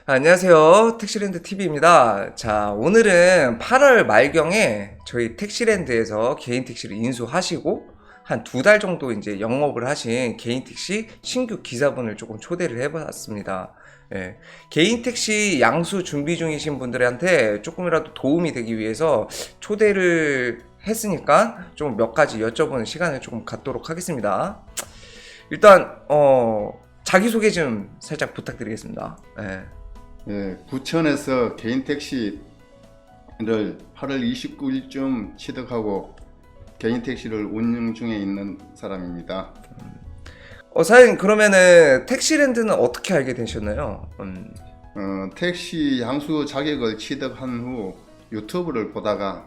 안녕하세요. 택시랜드 TV입니다. 자, 오늘은 8월 말경에 저희 택시랜드에서 개인 택시를 인수하시고 한 2달 정도 이제 영업을 하신 개인 택시 신규 기사분을 조금 초대를 해봤습니다. 예, 개인 택시 양수 준비 중이신 분들한테 조금이라도 도움이 되기 위해서 초대를 했으니까 좀 몇 가지 여쭤보는 시간을 조금 갖도록 하겠습니다. 일단 자기소개 좀 살짝 부탁드리겠습니다. 예. 예, 부천에서 개인 택시를 8월 29일쯤 취득하고 개인 택시를 운영 중에 있는 사람입니다. 사장님, 그러면은 택시랜드는 어떻게 알게 되셨나요? 택시 양수 자격을 취득한 후 유튜브를 보다가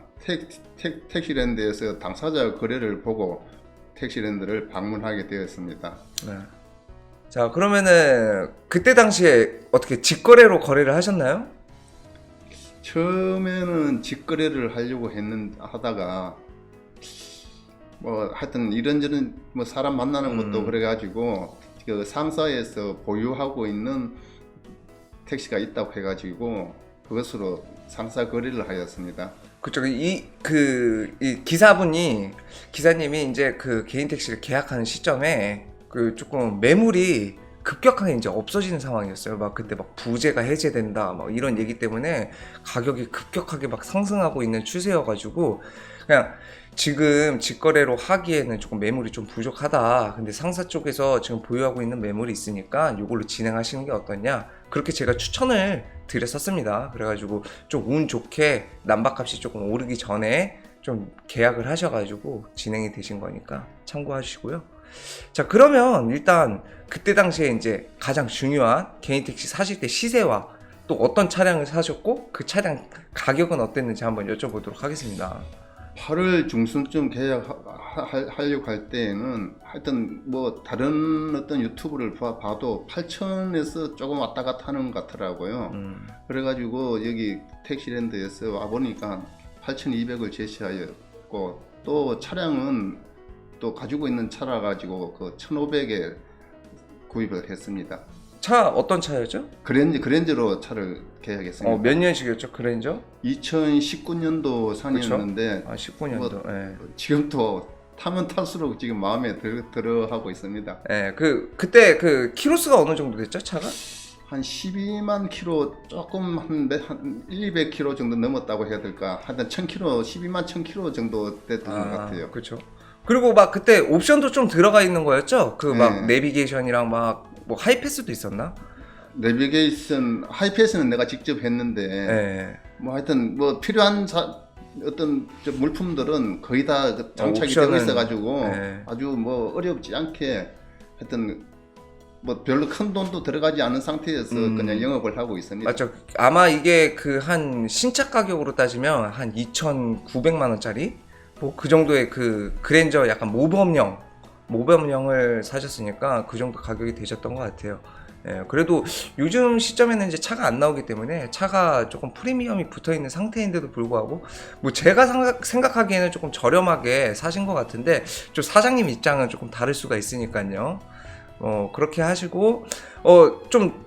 택시랜드에서 당사자 거래를 보고 택시랜드를 방문하게 되었습니다. 네. 자, 그러면은 그때 당시에 어떻게 직거래로 거래를 하셨나요? 처음에는 직거래를 하려고 하다가 뭐 하여튼 이런저런 뭐 사람 만나는 것도 그래가지고 그 상사에서 보유하고 있는 택시가 있다고 해가지고 그것으로 상사 거래를 하였습니다. 그쪽 이 기사님이 이제 그 개인 택시를 계약하는 시점에 그 조금 매물이 급격하게 이제 없어지는 상황이었어요. 막 그때 막 부재가 해제된다 막 이런 얘기 때문에 가격이 급격하게 막 상승하고 있는 추세여가지고 그냥 지금 직거래로 하기에는 조금 매물이 좀 부족하다. 근데 상사 쪽에서 지금 보유하고 있는 매물이 있으니까 이걸로 진행하시는 게 어떠냐. 그렇게 제가 추천을 드렸었습니다. 그래가지고 좀 운 좋게 남박값이 조금 오르기 전에 좀 계약을 하셔가지고 진행이 되신 거니까 참고하시고요. 자, 그러면 일단 그때 당시에 이제 가장 중요한 개인 택시 사실 때 시세와 또 어떤 차량을 사셨고 그 차량 가격은 어땠는지 한번 여쭤보도록 하겠습니다. 8월 중순쯤 계약하려고 할 때에는 하여튼 뭐 다른 어떤 유튜브를 봐도 8천에서 조금 왔다 갔다 하는 것 같더라고요. 그래가지고 여기 택시랜드에서 와보니까 8,200을 제시하였고 또 차량은 또 가지고 있는 차라 가지고 그 1,500에 구입을 했습니다. 차 어떤 차였죠? 그랜저로 차를 계약했습니다. 몇 년식이었죠? 그랜저? 2019년도 산이었는데 아, 19년도. 예. 지금도 타면 탈수록 지금 마음에 들어 하고 있습니다. 예, 그때 그 키로수가 어느 정도 됐죠, 차가? 한 12만 킬로 조금 한 200킬로 정도 넘었다고 해야 될까? 하여튼 1000킬로, 12만 1000킬로 정도 됐던 것 같아요. 그렇죠. 그리고 막 그때 옵션도 좀 들어가 있는 거였죠? 그 막 네. 내비게이션이랑 막 뭐 하이패스도 있었나? 내비게이션, 하이패스는 내가 직접 했는데 예. 뭐 하여튼 뭐 필요한 어떤 물품들은 거의 다 장착이 옵션은, 되고 있어가지고 네. 아주 뭐 어렵지 않게 하여튼 뭐 별로 큰 돈도 들어가지 않은 상태에서 그냥 영업을 하고 있습니다. 맞죠. 아마 이게 그 한 신차 가격으로 따지면 한 2,900만 원짜리 뭐 그 정도의 그 그랜저 약간 모범형을 사셨으니까 그 정도 가격이 되셨던 것 같아요. 예, 그래도 요즘 시점에는 이제 차가 안 나오기 때문에 차가 조금 프리미엄이 붙어 있는 상태인데도 불구하고 뭐 제가 생각하기에는 조금 저렴하게 사신 것 같은데 좀 사장님 입장은 조금 다를 수가 있으니까요. 그렇게 하시고 좀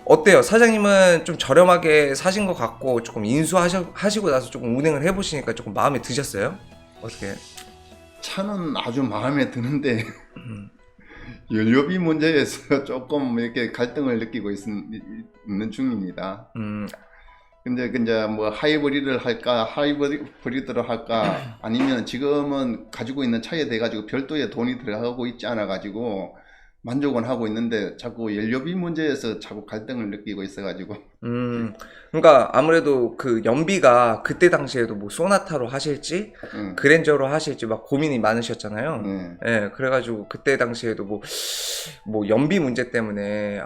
어때요? 사장님은 좀 저렴하게 사신 것 같고 조금 인수하시고 나서 조금 운행을 해보시니까 조금 마음에 드셨어요? 어떻게? 차는 아주 마음에 드는데 연료비 문제에서 조금 이렇게 갈등을 느끼고 있는 중입니다. 근데 뭐 하이브리드를 할까, 하이브리드를 할까, 아니면 지금은 가지고 있는 차에 대해 가지고 별도의 돈이 들어가고 있지 않아 가지고 만족은 하고 있는데 자꾸 연료비 문제에서 자꾸 갈등을 느끼고 있어 가지고. 그러니까 아무래도 그 연비가 그때 당시에도 뭐 소나타로 하실지 그랜저로 하실지 막 고민이 많으셨잖아요. 예, 그래가지고 그때 당시에도 뭐 연비 문제 때문에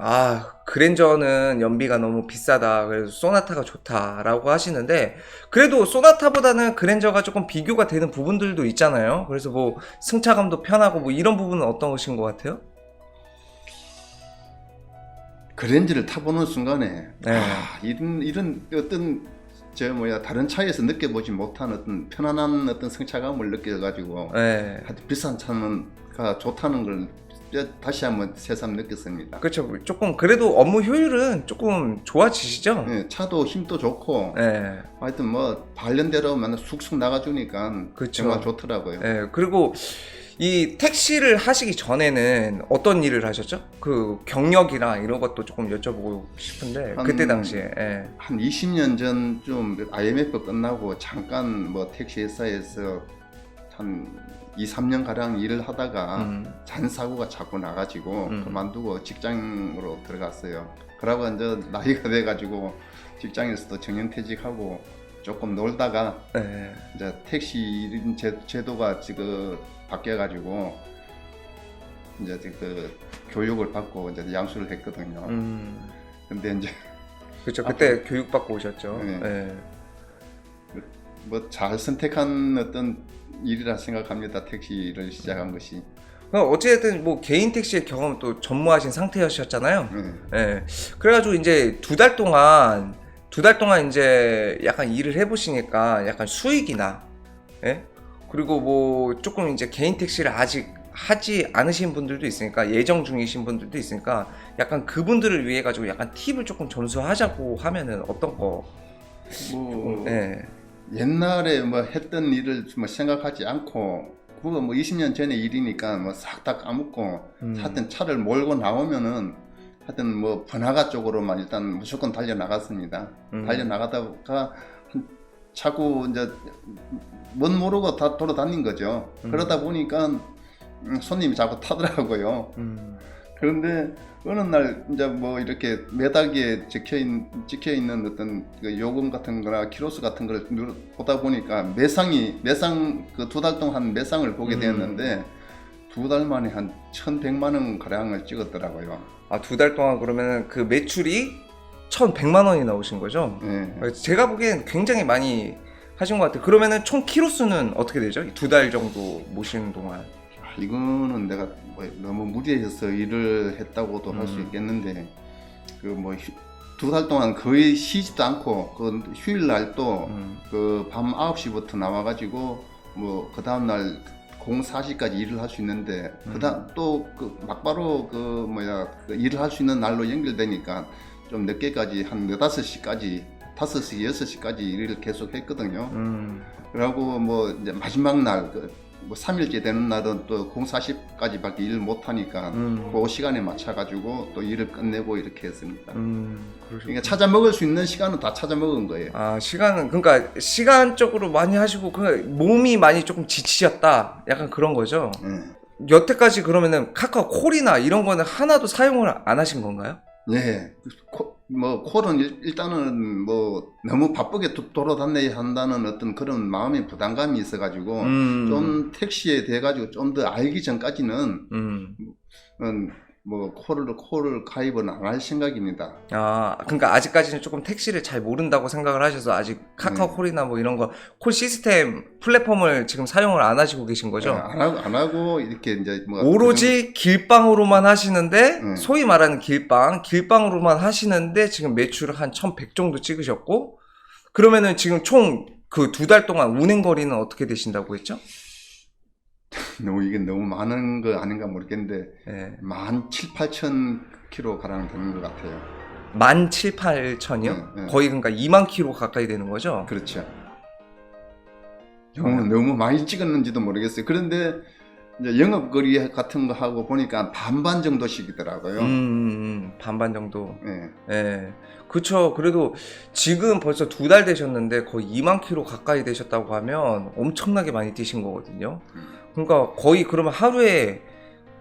그랜저는 연비가 너무 비싸다. 그래서 소나타가 좋다라고 하시는데 그래도 소나타보다는 그랜저가 조금 비교가 되는 부분들도 있잖아요. 그래서 뭐 승차감도 편하고 뭐 이런 부분은 어떤 것인 것 같아요? 그랜저를 타보는 순간에 네. 이런 어떤 다른 차에서 느껴보지 못한 어떤 편안한 어떤 승차감을 느껴가지고 네. 비싼 차는 좋다는 걸 다시 한번 새삼 느꼈습니다. 그렇죠. 조금 그래도 업무 효율은 조금 좋아지시죠? 네, 차도 힘도 좋고 네. 하여튼 뭐 발련대로 맨날 쑥쑥 나가주니까 그쵸. 정말 좋더라고요. 네. 그리고 이 택시를 하시기 전에는 어떤 일을 하셨죠? 그 경력이랑 이런 것도 조금 여쭤보고 싶은데 그때 당시에. 예. 한 20년 전쯤 IMF 끝나고 잠깐 뭐 택시 회사에서 한 2, 3년 가량 일을 하다가 잔사고가 자꾸 나가지고 그만두고 직장으로 들어갔어요. 그러고 이제 나이가 돼가지고 직장에서도 정년퇴직하고 조금 놀다가 네. 이제 택시 이런 제도가 지금 바뀌어가지고 이제 그 교육을 받고 이제 양수를 했거든요. 근데 이제 그렇죠. 그때 교육받고 오셨죠. 네. 네. 뭐 잘 선택한 어떤 일이라 생각합니다. 택시를 시작한 것이. 어쨌든 뭐 개인 택시의 경험 또 전무하신 상태였잖아요. 네. 예. 그래가지고 이제 두 달 동안 이제 약간 일을 해보시니까 약간 수익이나, 예? 그리고 뭐 조금 이제 개인 택시를 아직 하지 않으신 분들도 있으니까 예정 중이신 분들도 있으니까 약간 그분들을 위해 가지고 약간 팁을 조금 전수하자고 하면은 어떤 거? 뭐 예. 옛날에 뭐 했던 일을 뭐 생각하지 않고 그거 뭐 20년 전의 일이니까 뭐 싹 다 까먹고 하여튼 차를 몰고 나오면은 하여튼 뭐 번화가 쪽으로만 일단 무조건 달려 나갔습니다. 달려 나가다가 자꾸 이제 뭔 모르고 다 돌아다닌 거죠. 그러다 보니까 손님이 자꾸 타더라고요. 그런데 어느 날 이제 뭐 이렇게 매달기에 찍혀 있는 어떤 그 요금 같은 거나 키로수 같은 걸 보다 보니까 매상 그 두 달 동안 한 매상을 보게 되었는데 두 달 만에 한 1,100만 원 가량을 찍었더라고요. 아, 두 달 동안 그러면 그 매출이 1,100만 원이 나오신 거죠? 네. 제가 보기엔 굉장히 많이 하신 것 같아요. 그러면은 총 키로수는 어떻게 되죠? 두 달 정도 모시는 동안. 이거는 내가 뭐 너무 무리해서 일을 했다고도 할 수 있겠는데 그 뭐 두 달 동안 거의 쉬지도 않고 그 휴일 날도 그 밤 9시부터 나와가지고 뭐 그 다음날 04시까지 일을 할 수 있는데 그다음 또 그 막바로 그 일을 할 수 있는 날로 연결되니까 좀 늦게까지 한 4-5시까지 5시, 6시까지 일을 계속 했거든요. 그러고 뭐 이제 마지막 날 뭐 3일째 되는 날은 또 04시까지밖에 일을 못 하니까 그 시간에 맞춰 가지고 또 일을 끝내고 이렇게 했습니다. 그러니까 찾아 먹을 수 있는 시간은 다 찾아 먹은 거예요. 아, 시간은 그러니까 시간적으로 많이 하시고 그 몸이 많이 조금 지치셨다. 약간 그런 거죠. 여태까지 그러면은 카카오 콜이나 이런 거는 하나도 사용을 안 하신 건가요? 네. 뭐 콜은 일단은 뭐 너무 바쁘게 돌아다녀야 한다는 어떤 그런 마음의 부담감이 있어가지고 좀 택시에 대해 가지고 좀 더 알기 전까지는 뭐 콜을 가입은 안 할 생각입니다. 아, 그러니까 아직까지는 조금 택시를 잘 모른다고 생각을 하셔서 아직 카카오 콜이나 뭐 이런 거 콜 시스템 플랫폼을 지금 사용을 안 하시고 계신 거죠? 네, 안 하고 이렇게 이제 뭐 오로지 길빵으로만 하시는데 소위 말하는 길빵으로만 하시는데 지금 매출을 한 1,100 정도 찍으셨고 그러면은 지금 총 그 두 달 동안 운행 거리는 어떻게 되신다고 했죠? 이게 너무 많은 거 아닌가 모르겠는데 네. 17,000, 8,000km 가량 되는 것 같아요. 17,000, 8,000이요? 거의 그러니까 2만 킬로 가까이 되는 거죠? 그렇죠. 너무 많이 찍었는지도 모르겠어요. 그런데 이제 영업거리 같은 거 하고 보니까 반반 정도씩이더라고요. 반반 정도. 네. 네. 그쵸. 그래도 지금 벌써 두 달 되셨는데 거의 2만 킬로 가까이 되셨다고 하면 엄청나게 많이 뛰신 거거든요. 그러니까 거의 그러면 하루에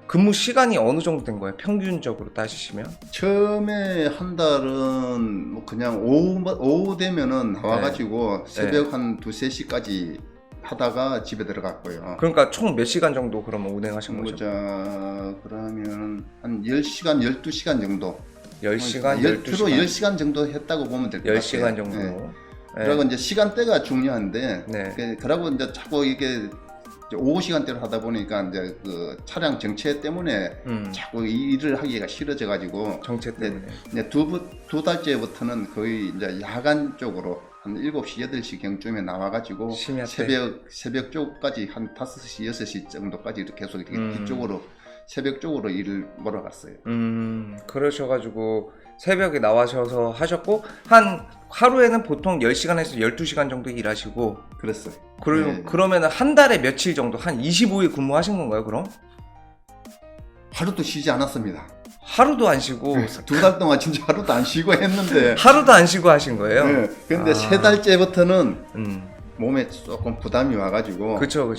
근무 시간이 어느 정도 된 거예요? 평균적으로 따지시면? 처음에 한 달은 뭐 그냥 오후 되면은 나와가지고 새벽 한 2-3시까지 하다가 집에 들어갔고요. 그러니까 총 몇 시간 정도 그러면 운행하신 거죠? 그러면 한 10시간, 12시간 정도. 10시간, 주로 10시간 정도 했다고 보면 될 것 같아요. 10시간 정도. 네. 그리고 이제 시간대가 중요한데, 그러고 이제 자꾸 이게 오후 시간대로 하다 보니까 이제 그 차량 정체 때문에 자꾸 일을 하기가 싫어져가지고 정체 때문에 이제 두 달째부터는 거의 이제 야간 쪽으로 한 7시, 8시 경쯤에 나와가지고 새벽 쪽까지 한 5시, 6시 정도까지 이렇게 계속 이렇게 뒤쪽으로 새벽 쪽으로 일을 몰아갔어요. 그러셔가지고 새벽에 나와셔서 하셨고 한 하루에는 보통 10시간에서 12시간 정도 일하시고 그랬어요. 그러면은 한 달에 며칠 정도 한 25일 근무하신 건가요, 그럼? 하루도 쉬지 않았습니다. 하루도 안 쉬고 2달 동안 진짜 하루도 안 쉬고 했는데 하루도 안 쉬고 하신 거예요? 네, 근데 아. 3달째부터는 몸에 조금 부담이 와가지고 그쵸.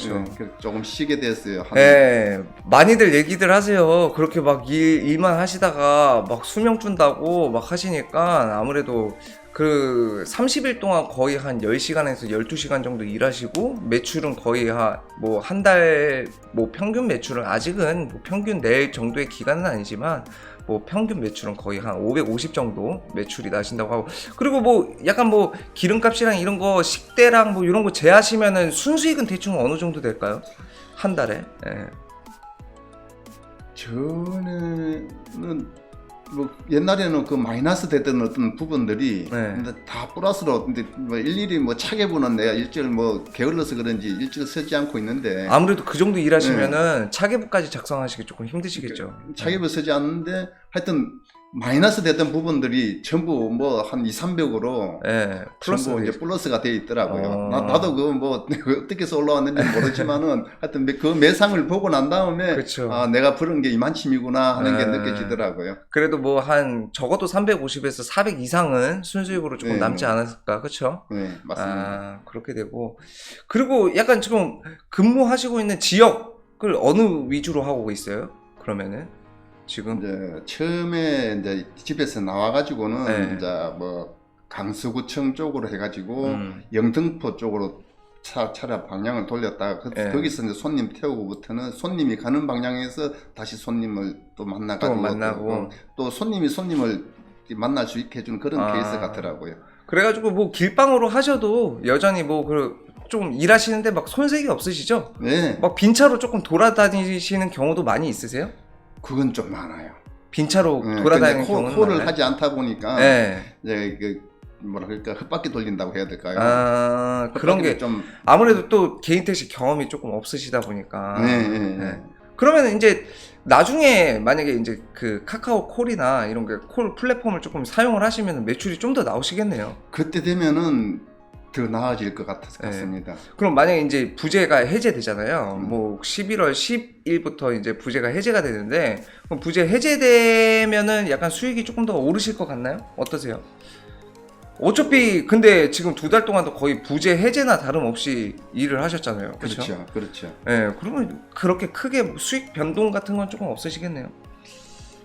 조금 쉬게 됐어요. 네, 많이들 얘기들 하세요. 그렇게 막 일만 하시다가 막 수명 준다고 막 하시니까 아무래도 그 30일 동안 거의 한 10시간에서 12시간 정도 일하시고 매출은 거의 한 달 뭐 평균 매출은 아직은 뭐 평균 낼 정도의 기간은 아니지만 뭐 평균 매출은 거의 한 550 정도 매출이 나신다고 하고, 그리고 뭐 약간 뭐 기름값이랑 이런 거 식대랑 뭐 이런 거 제하시면은 순수익은 대충 어느 정도 될까요? 한 달에? 예. 저는 뭐 옛날에는 그 마이너스 됐던 어떤 부분들이 네. 근데 다 플러스로 근데 뭐 일일이 뭐 차계부는 내가 일주일 뭐 게을러서 그런지 일주일 쓰지 않고 있는데 아무래도 그 정도 일하시면은 차계부까지 작성하시기 조금 힘드시겠죠. 차계부 쓰지 않는데 하여튼 마이너스 됐던 부분들이 전부 뭐 한 2,300으로 예, 전부 이제 플러스가 되어 있더라고요. 어. 나도 그 뭐 어떻게 해서 올라왔는지 모르지만은 하여튼 그 매상을 보고 난 다음에 그쵸. 아 내가 벌은 게 이만큼이구나 하는 게 예. 느껴지더라고요. 그래도 뭐 한 적어도 350에서 400 이상은 순수익으로 조금 네. 남지 않았을까, 그렇죠? 네, 맞습니다. 아, 그렇게 되고, 그리고 약간 지금 근무하시고 있는 지역을 어느 위주로 하고 있어요? 그러면은 지금 이제 처음에 이제 집에서 나와가지고는 네. 이제 뭐 강서구청 쪽으로 해가지고 음. 영등포 쪽으로 차량 방향을 돌렸다가 네. 거기서 이제 손님 태우고부터는 손님이 가는 방향에서 다시 손님을 또 만나가지고 또 만나고. 또 손님이 손님을 만날 수 있게 해주는 그런 아. 케이스 같더라고요. 그래가지고 뭐 길방으로 하셔도 여전히 뭐 좀 일하시는데 막 손색이 없으시죠? 네, 막 빈차로 조금 돌아다니시는 경우도 많이 있으세요? 그건 좀 많아요. 빈차로 네, 돌아다니는 근데 경우는 콜을 많아요? 하지 않다 보니까 네. 이제 그 뭐라 그럴까 헛바퀴 돌린다고 해야 될까요? 아, 그런 게 좀 아무래도 또 개인 택시 경험이 조금 없으시다 보니까. 네. 그러면 이제 나중에 만약에 이제 그 카카오 콜이나 이런 게 콜 플랫폼을 조금 사용을 하시면 매출이 좀 더 나오시겠네요. 그때 되면은 더 나아질 것 네. 같습니다. 그럼 만약에 이제 부재가 해제되잖아요. 음. 뭐 11월 10일부터 이제 부재가 해제가 되는데, 그럼 부재 해제되면은 약간 수익이 조금 더 오르실 것 같나요? 어떠세요? 어차피 근데 지금 2달 동안도 거의 부재 해제나 다름없이 일을 하셨잖아요. 그렇죠? 그렇죠. 네, 그러면 그렇게 크게 수익 변동 같은 건 조금 없으시겠네요.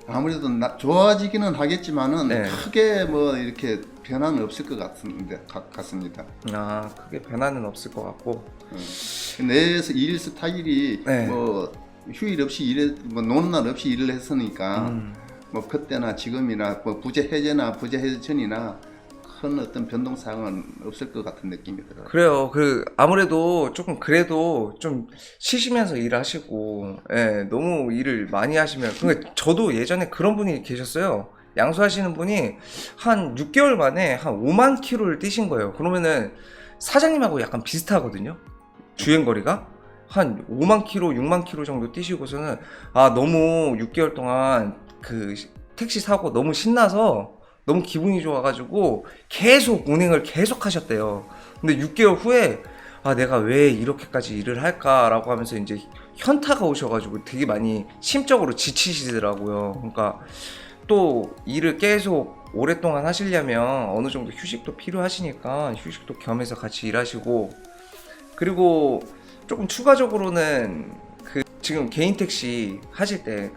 아무래도 좋아지기는 하겠지만은 네. 크게 뭐 이렇게 변화는 없을 것 같습니다. 아, 크게 변화는 없을 것 같고. 내 일 스타일이 네. 뭐 휴일 없이 뭐 노는 날 없이 일을 했으니까 뭐 그때나 지금이나 뭐 부재 해제나 부재 해제 전이나 큰 어떤 변동 사항은 없을 것 같은 느낌이 들어요. 그래요. 아무래도 조금 그래도 좀 쉬시면서 일하시고, 예, 너무 일을 많이 하시면. 그러니까 저도 예전에 그런 분이 계셨어요. 양수하시는 분이 한 6개월 만에 한 5만 킬로를 뛰신 거예요. 그러면은 사장님하고 약간 비슷하거든요. 주행거리가. 한 5만 킬로, 6만 킬로 정도 뛰시고서는 너무 6개월 동안 그 택시 사고 너무 신나서 너무 기분이 좋아가지고 계속 운행을 계속 하셨대요. 근데 6개월 후에 내가 왜 이렇게까지 일을 할까라고 하면서 이제 현타가 오셔가지고 되게 많이 심적으로 지치시더라고요. 그러니까 또 일을 계속 오랫동안 하시려면 어느 정도 휴식도 필요하시니까 휴식도 겸해서 같이 일하시고, 그리고 조금 추가적으로는 지금 개인 택시 하실 때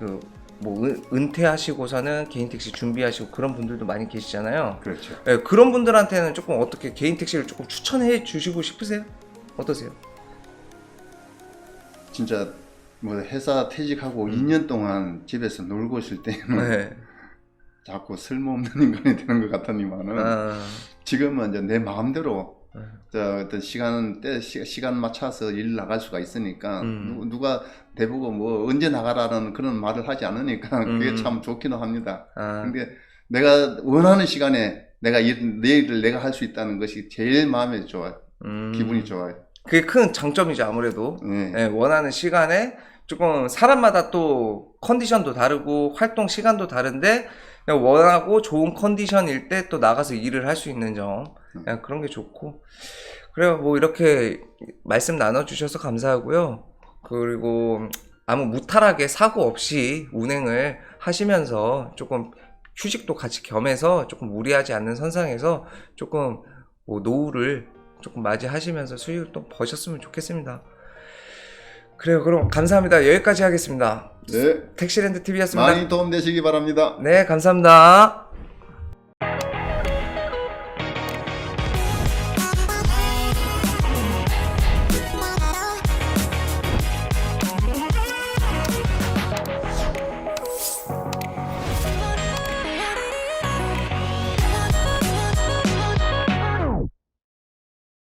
뭐 은퇴하시고서는 개인 택시 준비하시고 그런 분들도 많이 계시잖아요. 그렇죠. 네, 그런 분들한테는 조금 어떻게 개인 택시를 조금 추천해 주시고 싶으세요? 어떠세요? 진짜 뭐 회사 퇴직하고 2년 동안 집에서 놀고 있을 때는 네. 자꾸 쓸모없는 인간이 되는 것 같더니만은 지금은 이제 내 마음대로 어떤 시간 맞춰서 일 나갈 수가 있으니까 누가 대보고 뭐 언제 나가라는 그런 말을 하지 않으니까 그게 참 좋기는 합니다. 근데 내가 원하는 시간에 내 일을 내가 할 수 있다는 것이 제일 마음에 좋아요. 기분이 좋아요. 그게 큰 장점이죠, 아무래도. 네. 네, 원하는 시간에 조금 사람마다 또 컨디션도 다르고 활동 시간도 다른데 그냥 원하고 좋은 컨디션일 때 또 나가서 일을 할 수 있는 점 그냥 그런 게 좋고 그래요. 뭐 이렇게 말씀 나눠주셔서 감사하고요. 그리고 아무 무탈하게 사고 없이 운행을 하시면서 조금 휴직도 같이 겸해서 조금 무리하지 않는 선상에서 조금 뭐 노후를 조금 맞이하시면서 수익을 또 버셨으면 좋겠습니다. 그래요. 그럼 감사합니다. 여기까지 하겠습니다. 네. 택시랜드 TV였습니다. 많이 도움되시기 바랍니다. 네, 감사합니다.